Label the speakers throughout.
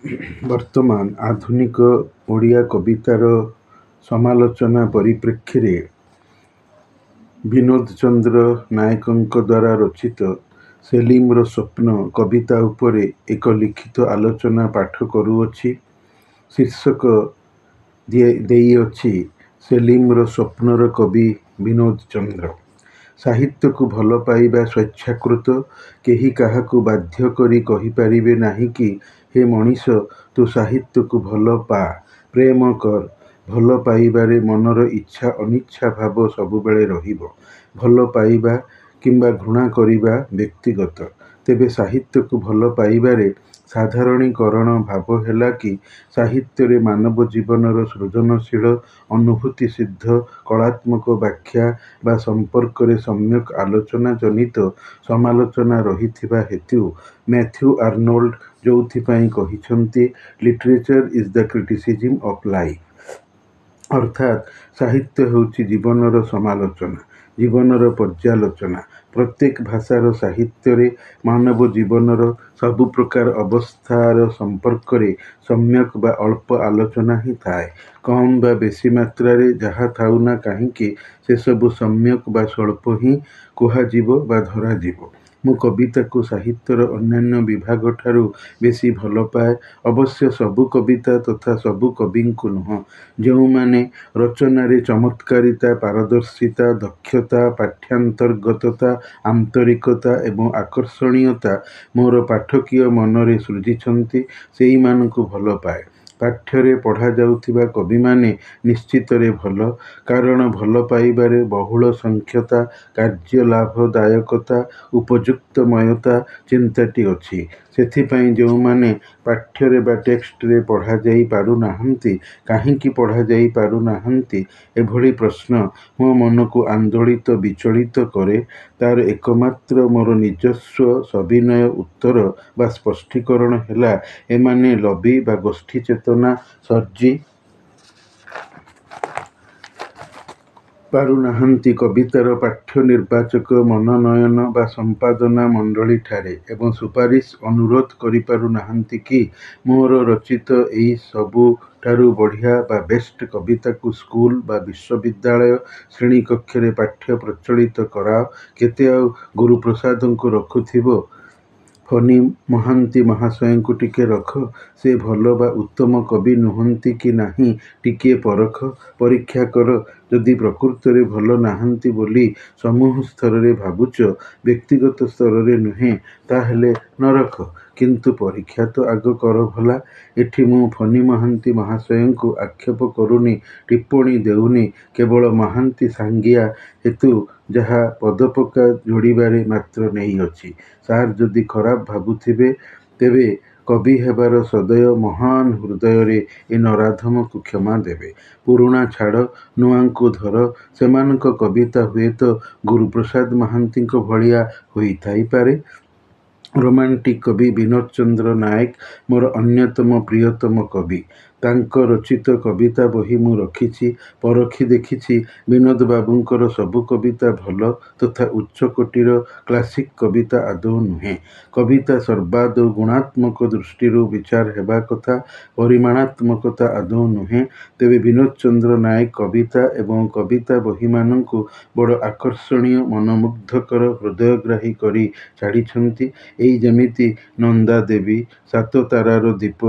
Speaker 1: ବର୍ତ୍ତମାନ ଆଧୁନିକ ଓଡ଼ିଆ କବିତାର ସମାଲୋଚନା ପରିପ୍ରେକ୍ଷୀରେ ବିନୋଦ ଚନ୍ଦ୍ର ନାୟକଙ୍କ ଦ୍ୱାରା ରଚିତ ସେଲିମର ସ୍ୱପ୍ନ କବିତା ଉପରେ ଏକ ଲିଖିତ ଆଲୋଚନା ପାଠ କରୁଅଛି। ଶୀର୍ଷକ ଦେଇଅଛି ସେଲିମର ସ୍ୱପ୍ନର କବି ବିନୋଦ ଚନ୍ଦ୍ର। ସାହିତ୍ୟକୁ ଭଲ ପାଇବା ସ୍ୱେଚ୍ଛାକୃତ। କେହି କାହାକୁ ବାଧ୍ୟ କରି କହିପାରିବେ ନାହିଁ କି ହେ ମଣିଷ ତୁ ସାହିତ୍ୟକୁ ଭଲ ପା, ପ୍ରେମ କର। ଭଲ ପାଇବାରେ ମନର ଇଚ୍ଛା ଅନିଚ୍ଛା ଭାବ ସବୁବେଳେ ରହିବ। ଭଲ ପାଇବା କିମ୍ବା ଘୃଣା କରିବା ବ୍ୟକ୍ତିଗତ। ତେବେ ସାହିତ୍ୟକୁ ଭଲ ପାଇବାରେ ସାଧାରଣୀକରଣ ଭାବ ହେଲା କି ସାହିତ୍ୟରେ ମାନବ ଜୀବନର ସୃଜନଶୀଳ ଅନୁଭୂତିସିଦ୍ଧ କଳାତ୍ମକ ବ୍ୟାଖ୍ୟା ବା ସମ୍ପର୍କରେ ସମ୍ୟକ୍ ଆଲୋଚନା ଜନିତ ସମାଲୋଚନା ରହିଥିବା ହେତୁ ମ୍ୟାଥ୍ୟୁ ଆର୍ନୋଲ୍ଡ ଯୋଉଥିପାଇଁ କହିଛନ୍ତି literature is the criticism of life. ଅର୍ଥାତ୍ ସାହିତ୍ୟ ହେଉଛି ଜୀବନର ସମାଲୋଚନା, ଜୀବନର ପର୍ଯ୍ୟାଲୋଚନା। ପ୍ରତ୍ୟେକ ଭାଷାର ସାହିତ୍ୟରେ ମାନବ ଜୀବନର ସବୁ ପ୍ରକାର ଅବସ୍ଥାର ସମ୍ପର୍କରେ ସମ୍ୟକ୍ ବା ଅଳ୍ପ ଆଲୋଚନା ହିଁ ଥାଏ। କମ୍ ବା ବେଶୀ ମାତ୍ରାରେ ଯାହା ଥାଉନା କାହିଁକି ସେସବୁ ସମ୍ୟକ୍ ବା ସ୍ୱଳ୍ପ ହିଁ କୁହାଯିବ ବା ଧରାଯିବ। ମୁଁ କବିତାକୁ ସାହିତ୍ୟର ଅନ୍ୟାନ୍ୟ ବିଭାଗଠାରୁ ବେଶୀ ଭଲ ପାଏ। ଅବଶ୍ୟ ସବୁ କବିତା ତଥା ସବୁ କବିଙ୍କୁ ନୁହଁ। ଯେଉଁମାନେ ରଚନାରେ ଚମତ୍କାରିତା, ପାରଦର୍ଶିତା, ଦକ୍ଷତା, ପାଠ୍ୟାନ୍ତର୍ଗତତା, ଆନ୍ତରିକତା ଏବଂ ଆକର୍ଷଣୀୟତା ମୋର ପାଠକୀୟ ମନରେ ସୃଜିଛନ୍ତି ସେଇମାନଙ୍କୁ ଭଲ ପାଏ। ପାଠ୍ୟରେ ପଢ଼ାଯାଉଥିବା କବିମାନେ ନିଶ୍ଚିତରେ ଭଲ। କାରଣ ଭଲ ପାଇବାରେ ବହୁଳ ସଂଖ୍ୟତା, କାର୍ଯ୍ୟଲାଭଦାୟକତା, ଉପଯୁକ୍ତମୟତା ଚିନ୍ତାଟି ଅଛି। ସେଥିପାଇଁ ଯେଉଁମାନେ ପାଠ୍ୟରେ ବା ଟେକ୍ସଟରେ ପଢ଼ାଯାଇ ପାରୁନାହାନ୍ତି, କାହିଁକି ପଢ଼ାଯାଇ ପାରୁନାହାନ୍ତି ଏଭଳି ପ୍ରଶ୍ନ ମୋ ମନକୁ ଆନ୍ଦୋଳିତ ବିଚଳିତ କରେ, ତାର ଏକମାତ୍ର ମୋର ନିଜସ୍ୱ ସବିନୟ ଉତ୍ତର ବା ସ୍ପଷ୍ଟୀକରଣ ହେଲା ଏମାନେ ଲବି ବା ଗୋଷ୍ଠୀ ଚେତନା ସର୍ଜି ପାରୁନାହାନ୍ତି କବିତାର ପାଠ୍ୟ ନିର୍ବାଚକ ମନୋନୟନ ବା ସମ୍ପାଦନା ମଣ୍ଡଳୀଠାରେ ଏବଂ ସୁପାରିଶ ଅନୁରୋଧ କରିପାରୁନାହାନ୍ତି କି ମୋର ରଚିତ ଏଇ ସବୁଠାରୁ ବଢ଼ିଆ ବା ବେଷ୍ଟ କବିତାକୁ ସ୍କୁଲ ବା ବିଶ୍ୱବିଦ୍ୟାଳୟ ଶ୍ରେଣୀକକ୍ଷରେ ପାଠ୍ୟ ପ୍ରଚଳିତ କରାଅ। କେତେ ଆଉ ଗୁରୁପ୍ରସାଦଙ୍କୁ ରଖୁଥିବ? ଫନୀ ମହାନ୍ତି ମହାଶୟଙ୍କୁ ଟିକେ ରଖ। ସେ ଭଲ ବା ଉତ୍ତମ କବି ନୁହନ୍ତି କି ନାହିଁ ଟିକିଏ ପରଖ, ପରୀକ୍ଷା କର। ଯଦି ପ୍ରକୃତରେ ଭଲ ନାହାନ୍ତି ବୋଲି ସମୂହ ସ୍ତରରେ ଭାବୁଛ, ବ୍ୟକ୍ତିଗତ ସ୍ତରରେ ନୁହେଁ, ତାହେଲେ ନ ରଖ। କିନ୍ତୁ ପରୀକ୍ଷା ତ ଆଗ କର ଭଲା। ଏଠି ମୁଁ ଫନୀ ମହାନ୍ତି ମହାଶୟଙ୍କୁ ଆକ୍ଷେପ କରୁନି, ଟିପ୍ପଣୀ ଦେଉନି, କେବଳ ମହାନ୍ତି ସାଙ୍ଗିଆ ହେତୁ ଯାହା ପଦପକା ଯୋଡ଼ିବାରେ ମାତ୍ର ନେଇଅଛି। ସାର୍ ଯଦି ଖରାପ ଭାବୁଥିବେ, ତେବେ କବି ହେବାର ସଦୟ ମହାନ୍ ହୃଦୟରେ ଏ ନରାଧମକୁ କ୍ଷମା ଦେବେ। ପୁରୁଣା ଛାଡ଼, ନୂଆଙ୍କୁ ଧର। ସେମାନଙ୍କ କବିତା ହୁଏତ ଗୁରୁପ୍ରସାଦ ମହାନ୍ତିଙ୍କ ଭଳିଆ ହୋଇଥାଇପାରେ। ରୋମାଣ୍ଟିକ କବି ବିନୋଦ ଚନ୍ଦ୍ର ନାୟକ ମୋର ଅନ୍ୟତମ ପ୍ରିୟତମ କବି। ତାଙ୍କ ରଚିତ କବିତା ବହି ମୁଁ ରଖିଛି, ପରଖି ଦେଖିଛି। ବିନୋଦ ବାବୁଙ୍କର ସବୁ କବିତା ଭଲ ତଥା ଉଚ୍ଚକୋଟୀର କ୍ଲାସିକ କବିତା ଆଦୌ ନୁହେଁ। କବିତା ସର୍ବାଦୌ ଗୁଣାତ୍ମକ ଦୃଷ୍ଟିରୁ ବିଚାର ହେବା କଥା, ପରିମାଣାତ୍ମକତା ଆଦୌ ନୁହେଁ। ତେବେ ବିନୋଦ ଚନ୍ଦ୍ର ନାୟକ କବିତା ଏବଂ କବିତା ବହିମାନଙ୍କୁ ବଡ଼ ଆକର୍ଷଣୀୟ, ମନୋମୁଗ୍ଧକର, ହୃଦୟଗ୍ରାହୀ କରି ଛାଡ଼ିଛନ୍ତି। ଏଇ ଯେମିତି ନନ୍ଦାଦେବୀ, ସାତତାରାର ଦୀପ,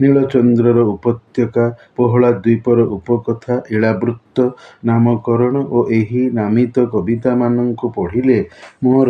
Speaker 1: ନୀଳଚନ୍ଦ୍ରର ଉପତ୍ୟକା, ପୋହଳା ଦ୍ୱୀପର ଉପକଥା, ଇଳାବୃତ୍ତ, ନାମକରଣ ଓ ଏହି ନାମିତ କବିତାମାନଙ୍କୁ ପଢ଼ିଲେ ମୋର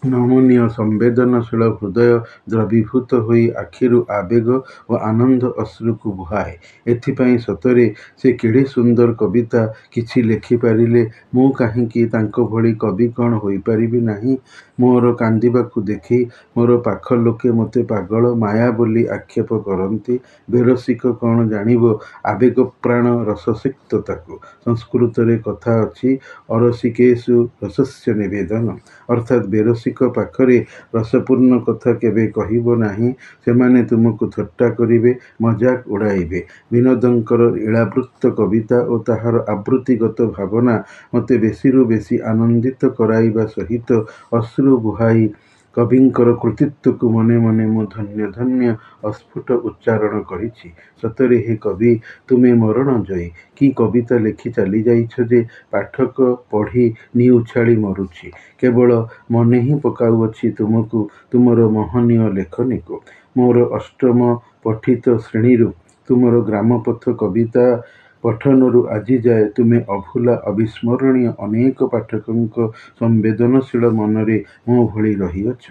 Speaker 1: ନମନୀୟ ସମ୍ବେଦନଶୀଳ ହୃଦୟ ଦ୍ରବୀଭୂତ ହୋଇ ଆଖିରୁ ଆବେଗ ଓ ଆନନ୍ଦ ଅଶ୍ରୁକୁ ବୁହାଏ। ଏଥିପାଇଁ ସତରେ ସେ କେଡ଼େ ସୁନ୍ଦର କବିତା କିଛି ଲେଖିପାରିଲେ ମୁଁ କାହିଁକି ତାଙ୍କ ଭଳି କବି କ'ଣ ହୋଇପାରିବି ନାହିଁ? ମୋର କାନ୍ଦିବାକୁ ଦେଖି ମୋର ପାଖ ଲୋକେ ମୋତେ ପାଗଳ, ମାୟା ବୋଲି ଆକ୍ଷେପ କରନ୍ତି। ବେରସିକ କ'ଣ ଜାଣିବ ଆବେଗପ୍ରାଣ ରସସିକ୍ତତାକୁ? ସଂସ୍କୃତରେ କଥା ଅଛି ଅରସିକେଷୁ ରସସ୍ୟ ନିବେଦନମ୍। ଅର୍ଥାତ୍ ବେରସିକ ପାଖରେ ରସପୂର୍ଣ୍ଣ କଥା କେବେ କହିବ ନାହିଁ। ସେମାନେ ତୁମକୁ ଥଟ୍ଟା କରିବେ, ମଜାକ ଉଡ଼ାଇବେ। ବିନୋଦଙ୍କର ଇଳାବୃତ୍ତ କବିତା ଓ ତାହାର ଆବୃତ୍ତିଗତ ଭାବନା ମୋତେ ବେଶୀରୁ ବେଶୀ ଆନନ୍ଦିତ କରାଇବା ସହିତ ଅଶ୍ରୁ ବୁହାଇ କବିଙ୍କର କୃତିତ୍ୱକୁ ମନେ ମନେ ମୁଁ ଧନ୍ୟ ଧନ୍ୟ ଅସ୍ଫୁଟ ଉଚ୍ଚାରଣ କରିଛି। ସତରେ ହେ କବି, ତୁମେ ମରଣଜୟୀ। କି କବିତା ଲେଖି ଚାଲିଯାଇଛ ଯେ ପାଠକ ପଢ଼ି ନିଉଛାଳି ମରୁଛି। କେବଳ ମନେ ହିଁ ପକାଉଅଛି ତୁମକୁ, ତୁମର ମହନୀୟ ଲେଖନୀକୁ। ମୋର ଅଷ୍ଟମ ପଠିତ ଶ୍ରେଣୀରୁ ତୁମର ଗ୍ରାମପଥ କବିତା ପଠନରୁ ଆଜିଯାଏ ତୁମେ ଅଭୁଲା ଅବିସ୍ମରଣୀୟ ଅନେକ ପାଠକଙ୍କ ସମ୍ବେଦନଶୀଳ ମନରେ ମୋ ଭଳି ରହିଅଛ।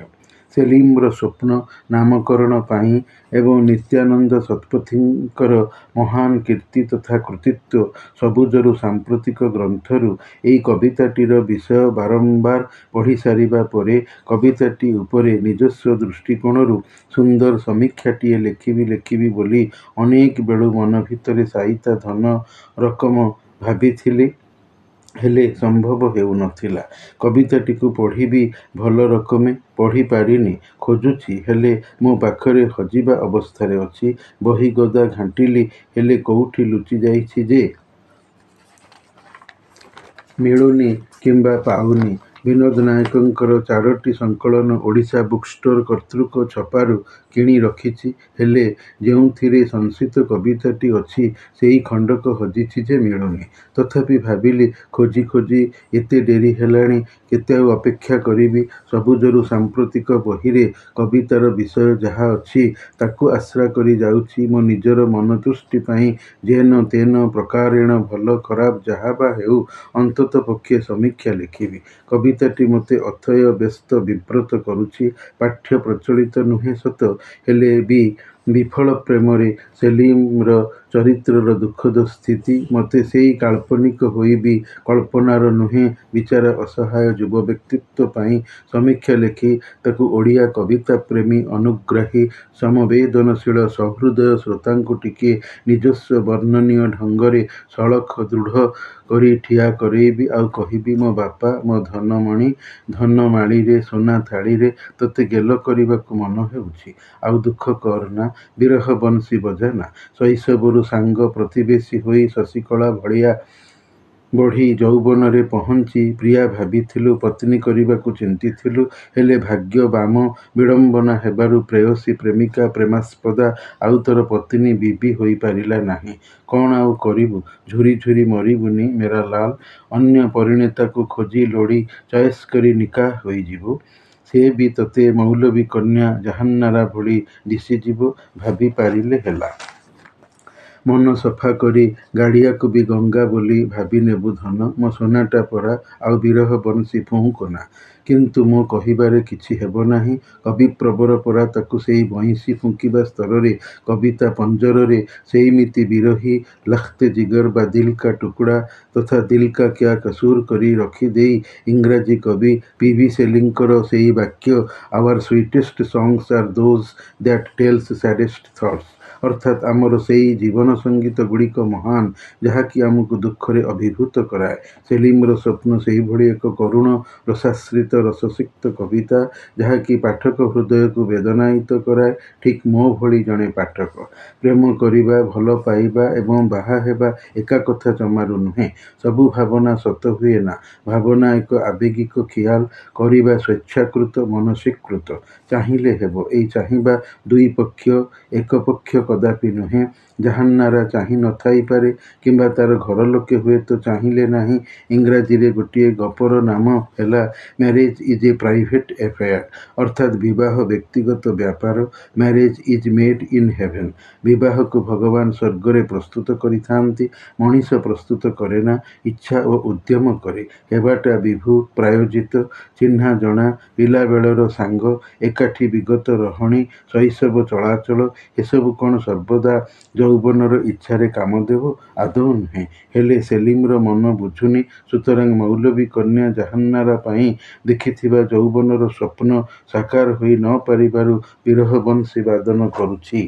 Speaker 1: ସେଲିମର ସ୍ୱପ୍ନ ନାମକରଣ ପାଇଁ ଏବଂ ନିତ୍ୟାନନ୍ଦ ଶତପଥୀଙ୍କର ମହାନ କୀର୍ତ୍ତି ତଥା କୃତିତ୍ୱ ସବୁଜରୁ ସାମ୍ପ୍ରତିକ ଗ୍ରନ୍ଥରୁ ଏହି କବିତାଟିର ବିଷୟ ବାରମ୍ବାର ପଢ଼ି ସାରିବା ପରେ କବିତାଟି ଉପରେ ନିଜସ୍ୱ ଦୃଷ୍ଟିକୋଣରୁ ସୁନ୍ଦର ସମୀକ୍ଷାଟିଏ ଲେଖିବି ବୋଲି ଅନେକ ବେଳୁ ମନ ଭିତରେ ସାଇତା ଧନ ରକମ ଭାବିଥିଲି, ହେଲେ ସମ୍ଭବ ହେଉନଥିଲା। କବିତାଟିକୁ ପଢ଼ିବି, ଭଲ ରକମେ ପଢ଼ି ପାରିନି। ଖୋଜୁଛି, ହେଲେ ମୋ ପାଖରେ ହଜିବା ଅବସ୍ଥାରେ ଅଛି। ବହିଗଦା ଘାଣ୍ଟିଲି, ହେଲେ କୋଉଠି ଲୁଚିଯାଇଛି ଯେ ମିଳୁନି କିମ୍ବା ପାଉନି। ବିନୋଦ ନାୟକଙ୍କର 4ଟି ସଂକଳନ ଓଡ଼ିଶା ବୁକଷ୍ଟୋର କର୍ତ୍ତୃକ ଛପାରୁ କିଣି ରଖିଛି, ହେଲେ ଯେଉଁଥିରେ ସଂସ୍କୃତ କବିତାଟି ଅଛି ସେହି ଖଣ୍ଡକ ହଜିଛି ଯେ ମିଳୁନି। ତଥାପି ଭାବିଲି, ଖୋଜି ଖୋଜି ଏତେ ଡେରି ହେଲାଣି, କେତେ ଆଉ ଅପେକ୍ଷା କରିବି। ସବୁଜରୁ ସାମ୍ପ୍ରତିକ ବହିରେ କବିତାର ବିଷୟ ଯାହା ଅଛି ତାକୁ ଆଶ୍ରା କରି ଯାଉଛି ମୋ ନିଜର ମନତୃଷ୍ଟି ପାଇଁ ଯେନ ତେନ ପ୍ରକାରେଣ ଭଲ ଖରାପ ଯାହା ବା ହେଉ ଅନ୍ତତଃପକ୍ଷେ ସମୀକ୍ଷା ଲେଖିବି। କବିତାଟି ମୋତେ ଅଥୟ ବ୍ୟସ୍ତ ବିବ୍ରତ କରୁଛି। ପାଠ୍ୟ ପ୍ରଚଳିତ ନୁହେଁ ସତ, ହେଲେ ବି ବିଫଳ ପ୍ରେମରେ ସେଲିମର ଚରିତ୍ରର ଦୁଃଖଦ ସ୍ଥିତି ମୋତେ ସେଇ କାଳ୍ପନିକ ହୋଇ ବି କଳ୍ପନାର ନୁହେଁ ବିଚାରା ଅସହାୟ ଯୁବ ବ୍ୟକ୍ତିତ୍ୱ ପାଇଁ ସମୀକ୍ଷା ଲେଖି ତାକୁ ଓଡ଼ିଆ କବିତା ପ୍ରେମୀ ଅନୁଗ୍ରାହୀ ସମବେଦନଶୀଳ ସହୃଦୟ ଶ୍ରୋତାଙ୍କୁ ଟିକିଏ ନିଜସ୍ୱ ବର୍ଣ୍ଣନୀୟ ଢଙ୍ଗରେ ସଳଖ ଦୃଢ଼ କରି ଠିଆ କରେଇବି ଆଉ କହିବି, ମୋ ବାପା, ମୋ ଧନମଣି, ଧନମାଳିରେ ସୁନା ଥାଳିରେ ତୋତେ ଗେଲ କରିବାକୁ ମନ ହେଉଛି। ଆଉ ଦୁଃଖ କରନା, ବିରହ ବଂଶୀ ବଜାନା। ଶୈଶବରୁ ସାଙ୍ଗ ପ୍ରତିବେଶୀ ହୋଇ ଶଶିକଳା ଭଳିଆ ବଢ଼ି ଯୌବନରେ ପହଞ୍ଚି ପ୍ରିୟା ଭାବିଥିଲୁ, ପତ୍ନୀ କରିବାକୁ ଚିନ୍ତିଥିଲୁ, ହେଲେ ଭାଗ୍ୟ ବାମ ବିଡ଼ମ୍ବନା ହେବାରୁ ପ୍ରେୟସୀ ପ୍ରେମିକା ପ୍ରେମାସ୍ପଦା ଆଉ ତୋର ପତ୍ନୀ ବିବି ହୋଇପାରିଲା ନାହିଁ। କ'ଣ ଆଉ କରିବୁ, ଝୁରି ଝୁରି ମରିବୁନି ମେରା ଲାଲ। ଅନ୍ୟ ପରିଣୀତାକୁ ଖୋଜି ଲୋଡ଼ି ଚଏସ କରି ନିକାହ ହୋଇଯିବୁ। ସେ ବି ତୋତେ ମୌଲବୀ କନ୍ୟା ଜାହାନ୍ନାରା ଭଳି ଦିଶିଯିବ। ଭାବି ପାରିଲେ ହେଲା। ମନ ସଫା କରି ଗାଡ଼ିଆକୁ ବି ଗଙ୍ଗା ବୋଲି ଭାବିନେବୁ ଧନ। ମୋ ସୁନାଟା ପରା ଆଉ ବିରହ ବଂଶୀ ଫୁଙ୍କୁନା। କିନ୍ତୁ ମୋ କହିବାରେ କିଛି ହେବ ନାହିଁ। କବିପ୍ରବର ପରା ତାକୁ ସେଇ ବଇଁଶୀ ଫୁଙ୍କିବା ସ୍ତରରେ କବିତା ପଞ୍ଜରରେ ସେଇମିତି ବିରହୀ ଲଖ୍ତେ ଜିଗର ବା ଦିଲ୍ କା ଟୁକୁଡ଼ା ତଥା ଦିଲ୍ କା କ୍ୟା କସୁର କରି ରଖିଦେଇ ଇଂରାଜୀ କବି ପି.ଭି. ଶେଲିଙ୍କର ସେଇ ବାକ୍ୟ our sweetest songs are those that tells saddest thoughts, ଅର୍ଥାତ୍ ଆମର ସେଇ ଜୀବନ ସଙ୍ଗୀତ ଗୁଡ଼ିକ ମହାନ, ଯାହାକି ଆମକୁ ଦୁଃଖରେ ଅଭିଭୂତ କରାଏ। ସେଲିମର ସ୍ୱପ୍ନ ସେହିଭଳି ଏକ କରୁଣ ରସାଶ୍ରିତ ରସସିକ୍ତ କବିତା, ଯାହାକି ପାଠକ ହୃଦୟକୁ ବେଦନାୟିତ କରାଏ, ଠିକ୍ ମୋ ଭଳି ଜଣେ ପାଠକ। ପ୍ରେମ କରିବା, ଭଲ ପାଇବା ଏବଂ ବାହା ହେବା ଏକା କଥା ଜମାରୁ ନୁହେଁ। ସବୁ ଭାବନା ସତ ହୁଏ ନା। ଭାବନା ଏକ ଆବେଗିକ ଖିଆଲ, କରିବା ସ୍ୱେଚ୍ଛାକୃତ ମନସୀକୃତ। ଚାହିଁଲେ ହେବ। ଏଇ ଚାହିଁବା ଦୁଇ ପକ୍ଷ, ଏକ ପକ୍ଷ କଦାପି ନୁହେଁ। ଜାହାନ୍ନାରା ଚାହିଁ ନ ଥାଇପାରେ କିମ୍ବା ତାର ଘରଲୋକେ ହୁଏତ ଚାହିଁଲେ ନାହିଁ। ଇଂରାଜୀରେ ଗୋଟିଏ ଗପର ନାମ ହେଲା marriage is a private affair, ଅର୍ଥାତ୍ ବିବାହ ବ୍ୟକ୍ତିଗତ ବ୍ୟାପାର। Marriage is made in haven. ବିବାହକୁ ଭଗବାନ ସ୍ୱର୍ଗରେ ପ୍ରସ୍ତୁତ କରିଥାନ୍ତି, ମଣିଷ ପ୍ରସ୍ତୁତ କରେନା, ଇଚ୍ଛା ଓ ଉଦ୍ୟମ କରେ। ହେବାଟା ବିଭୁ ପ୍ରାୟୋଜିତ, ଚିହ୍ନା ଜଣା, ପିଲାବେଳର ସାଙ୍ଗ, ଏକାଠି ବିଗତ ରହଣି, ଶୈଶବ ଚଳାଚଳ, ଏସବୁ କ'ଣ ସର୍ବଦା ଯୌବନର ଇଚ୍ଛାରେ କାମ ଦେବ? ଆଦୌ ନୁହେଁ। ହେଲେ ସେଲିମର ମନ ବୁଝୁନି, ସୁତରାଂ ମୌଲବୀ କନ୍ୟା ଜାହାନ୍ନାରା ପାଇଁ ଦେଖିଥିବା ଯୌବନର ସ୍ୱପ୍ନ ସାକାର ହୋଇ ନ ପାରିବାରୁ ବିରହ ବଂଶୀ ବାଦନ କରୁଛି।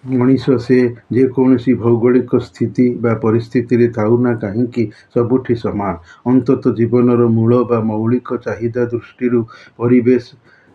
Speaker 1: ମଣିଷ ସେ ଯେକୌଣସି ଭୌଗୋଳିକ ସ୍ଥିତି ବା ପରିସ୍ଥିତିରେ ଥାଉନା କାହିଁକି ସବୁଠି ସମାନ। ଅନ୍ତତଃ ଜୀବନର ମୂଳ ବା ମୌଳିକ ଚାହିଦା ଦୃଷ୍ଟିରୁ ପରିବେଶ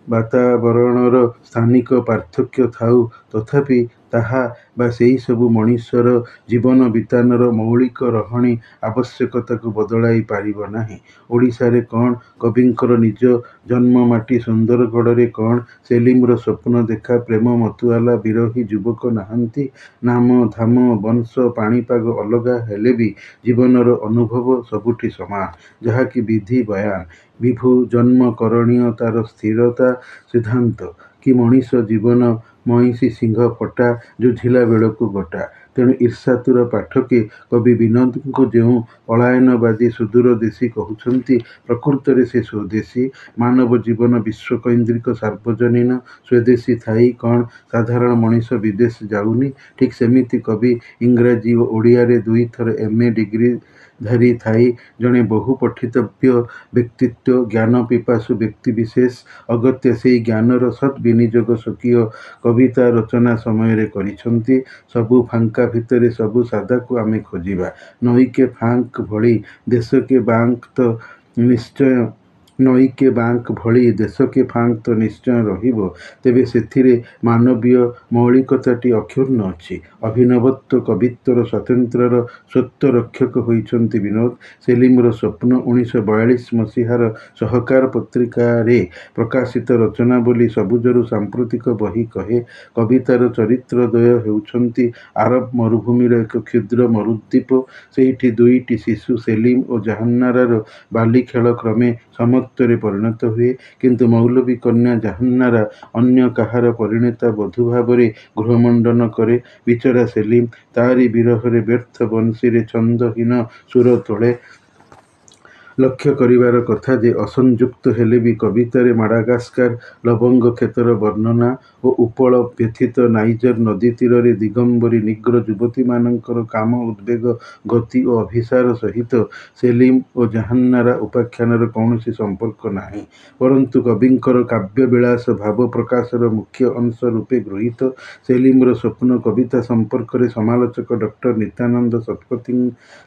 Speaker 1: ବାତାବରଣର ସ୍ଥାନିକ ପାର୍ଥକ୍ୟ ଥାଉ, ତଥାପି ତାହା ବା ସେହିସବୁ ମଣିଷର ଜୀବନ ବିତାନର ମୌଳିକ ରହଣି ଆବଶ୍ୟକତାକୁ ବଦଳାଇ ପାରିବ ନାହିଁ। ଓଡ଼ିଶାରେ କ'ଣ କବିଙ୍କର ନିଜ ଜନ୍ମମାଟି ସୁନ୍ଦରଗଡ଼ରେ କ'ଣ ସେଲିମର ସ୍ୱପ୍ନ ଦେଖା ପ୍ରେମ ମତୁଆଲା ବିରହୀ ଯୁବକ ନାହାନ୍ତି? ନାମ ଧାମ ବଂଶ ପାଣିପାଗ ଅଲଗା ହେଲେ ବି ଜୀବନର ଅନୁଭବ ସବୁଠି ସମାନ, ଯାହାକି ବିଧି ବୟାନ, ବିଭୁ ଜନ୍ମ କରଣୀୟ ତାର ସ୍ଥିରତା ସିଦ୍ଧାନ୍ତ। କି ମଣିଷ ଜୀବନ ମଇଁଷି ସିଂହ ଫଟା, ଜୁଝିଲା ବେଳକୁ ଗୋଟା। ତେଣୁ ଈର୍ଷାତୁର ପାଠକେ କବି ବିନୋଦଙ୍କୁ ଯେଉଁ ପଳାୟନବାଦୀ ସୁଦୂରଦେଶୀ କହୁଛନ୍ତି, ପ୍ରକୃତରେ ସେ ସ୍ୱଦେଶୀ। ମାନବ ଜୀବନ ବିଶ୍ୱକୈନ୍ଦ୍ରିକ ସାର୍ବଜନୀନ। ସ୍ୱଦେଶୀ ଥାଇ କ'ଣ ସାଧାରଣ ମଣିଷ ବିଦେଶ ଯାଉନି? ଠିକ୍ ସେମିତି କବି ଇଂରାଜୀ ଓ ଓଡ଼ିଆରେ ଦୁଇଥର M.A. ଡିଗ୍ରୀଧାରୀ ଥାଇ ଜଣେ ବହୁ ପଠିତବ୍ୟ ବ୍ୟକ୍ତିତ୍ୱ, ଜ୍ଞାନପିପାସୁ ବ୍ୟକ୍ତିବିଶେଷ ଅଗତ୍ୟା ସେହି ଜ୍ଞାନର ସଦ୍ ବିନିଯୋଗ ସ୍ୱକୀୟ କବିତା ରଚନା ସମୟରେ କରିଛନ୍ତି। ସବୁ ଫାଙ୍କା ଭିତରେ ସବୁ ସାଦାକୁ ଆମେ ଖୋଜିବା। ନଈକେ ଫାଙ୍କ ଭଳି ଦେଶକେ ବାଙ୍କ ତ ନିଶ୍ଚୟ ନଈକେ ବାଙ୍କ ଭଳି ଦେଶକେ ଫାଙ୍କ ତ ନିଶ୍ଚୟ ରହିବ। ତେବେ ସେଥିରେ ମାନବୀୟ ମୌଳିକତାଟି ଅକ୍ଷୁର୍ଣ୍ଣ ଅଛି। ଅଭିନବତ୍ୱ କବିତ୍ୱର ସ୍ୱାତନ୍ତ୍ର୍ୟର ସ୍ୱତ୍ୱରକ୍ଷକ ହୋଇଛନ୍ତି ବିନୋଦ। ସେଲିମର ସ୍ୱପ୍ନ 1942 ମସିହାର ସହକାର ପତ୍ରିକାରେ ପ୍ରକାଶିତ ରଚନା ବୋଲି ସବୁଜରୁ ସାମ୍ପ୍ରତିକ ବହି କହେ। କବିତାର ଚରିତ୍ରଦ୍ୱୟ ହେଉଛନ୍ତି ଆରବ ମରୁଭୂମିର ଏକ କ୍ଷୁଦ୍ର ମରୁଦ୍ୱୀପ। ସେଇଠି ଦୁଇଟି ଶିଶୁ ସେଲିମ ଓ ଜାହାନ୍ନାରାର ବାଲିଖେଳ କ୍ରମେ ସମତ୍ୱରେ ପରିଣତ ହୁଏ। କିନ୍ତୁ ମୌଲବୀ କନ୍ୟା ଜାହାନ୍ନାରା ଅନ୍ୟ କାହାର ପରିଣୀତା ବଧୂ ଭାବରେ ଗୃହମଣ୍ଡନ କରେ। ବିଚରା ସେଲିମ ତାରି ବିରହରେ ବ୍ୟର୍ଥ ବଂଶୀରେ ଛନ୍ଦହୀନ ସୁର ତୋଳେ। ଲକ୍ଷ୍ୟ କରିବାର କଥା ଯେ ଅସଂଯୁକ୍ତ ହେଲେ ବି କବିତାରେ ମାଡାଗାସ୍କାର ଲବଙ୍ଗ କ୍ଷେତର ବର୍ଣ୍ଣନା ଓ ଉପଳ ବ୍ୟଥିତ ନାଇଜର ନଦୀତୀରରେ ଦିଗମ୍ବରୀ ନିଗ୍ରୋ ଯୁବତୀମାନଙ୍କର କାମ ଉଦ୍ବେଗ ଗତି ଓ ଅଭିସାର ସହିତ ସେଲିମ ଓ ଜାହାନ୍ନାରା ଉପାଖ୍ୟାନର କୌଣସି ସମ୍ପର୍କ ନାହିଁ। ପରନ୍ତୁ କବିଙ୍କର କାବ୍ୟବିଳାସ ଭାବ ପ୍ରକାଶର ମୁଖ୍ୟ ଅଂଶ ରୂପେ ଗୃହୀତ। ସେଲିମର ସ୍ୱପ୍ନ କବିତା ସମ୍ପର୍କରେ ସମାଲୋଚକ ଡକ୍ଟର ନିତ୍ୟାନନ୍ଦ ଶତପଥୀ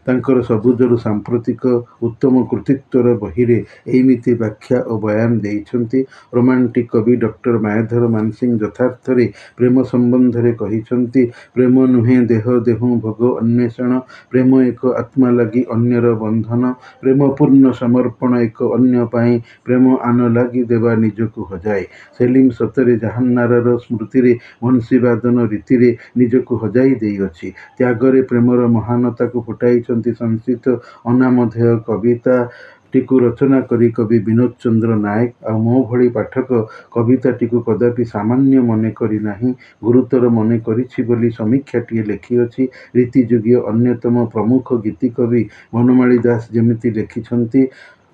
Speaker 1: ତାଙ୍କର ସବୁଜରୁ ସାମ୍ପ୍ରତିକ ଉତ୍ତମ କୃତିତ୍ୱର ବହିରେ ଏଇମିତି ବ୍ୟାଖ୍ୟା ଓ ବୟାନ ଦେଇଛନ୍ତି। ରୋମାଣ୍ଟିକ କବି ଡକ୍ଟର ମାୟାଧର ମାନସିଂହ ଯଥାର୍ଥରେ ପ୍ରେମ ସମ୍ବନ୍ଧରେ କହିଛନ୍ତି, ପ୍ରେମ ନୁହେଁ ଦେହ ଦେହୁଁ ଭୋଗ ଅନ୍ୱେଷଣ, ପ୍ରେମ ଏକ ଆତ୍ମା ଲାଗି ଅନ୍ୟର ବନ୍ଧନ, ପ୍ରେମପୂର୍ଣ୍ଣ ସମର୍ପଣ ଏକ ଅନ୍ୟ ପାଇଁ, ପ୍ରେମ ଆନ ଲାଗି ଦେବା ନିଜକୁ ହଜାଇ। ସେଲିମ ସତରେ ଜାହାନ୍ନାରାର ସ୍ମୃତିରେ ବଂଶୀବାଦନ ରୀତିରେ ନିଜକୁ ହଜାଇ ଦେଇଅଛି। ତ୍ୟାଗରେ ପ୍ରେମର ମହାନତାକୁ ଫୁଟାଇଛନ୍ତି ସଂଶିତ ଅନାମଧେୟ କବିତାଟିକୁ ରଚନା କରି କବି ବିନୋଦ ଚନ୍ଦ୍ର ନାୟକ। ଆଉ ମୋ ଭଳି ପାଠକ କବିତାଟିକୁ କଦାପି ସାମାନ୍ୟ ମନେ କରି ନାହିଁ, ଗୁରୁତର ମନେ କରିଛି ବୋଲି ସମୀକ୍ଷାଟିଏ ଲେଖିଅଛି। ରୀତିଯୁଗୀୟ ଅନ୍ୟତମ ପ୍ରମୁଖ ଗୀତିକବି ବନମାଳୀ ଦାସ ଯେମିତି ଲେଖିଛନ୍ତି,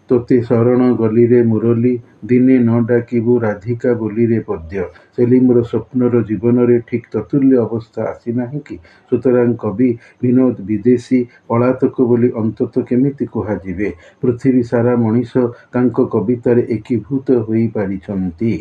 Speaker 1: ତୋତେ ଶରଣ ଗଲିରେ ମୁରଲୀ, ଦିନେ ନ ଡାକିବୁ ରାଧିକା ବୋଲିରେ ପଦ୍ୟ। ସେଲିମର ସ୍ୱପ୍ନର ଜୀବନରେ ଠିକ୍ ତତୁଲ୍ୟ ଅବସ୍ଥା ଆସିନାହିଁ କି? ସୁତରାଂ କବି ବିନୋଦ ବିଦେଶୀ, ପଳାତକ ବୋଲି ଅନ୍ତତଃ କେମିତି କୁହାଯିବେ? ପୃଥିବୀ ସାରା ମଣିଷ ତାଙ୍କ କବିତାରେ ଏକୀଭୂତ ହୋଇପାରିଛନ୍ତି।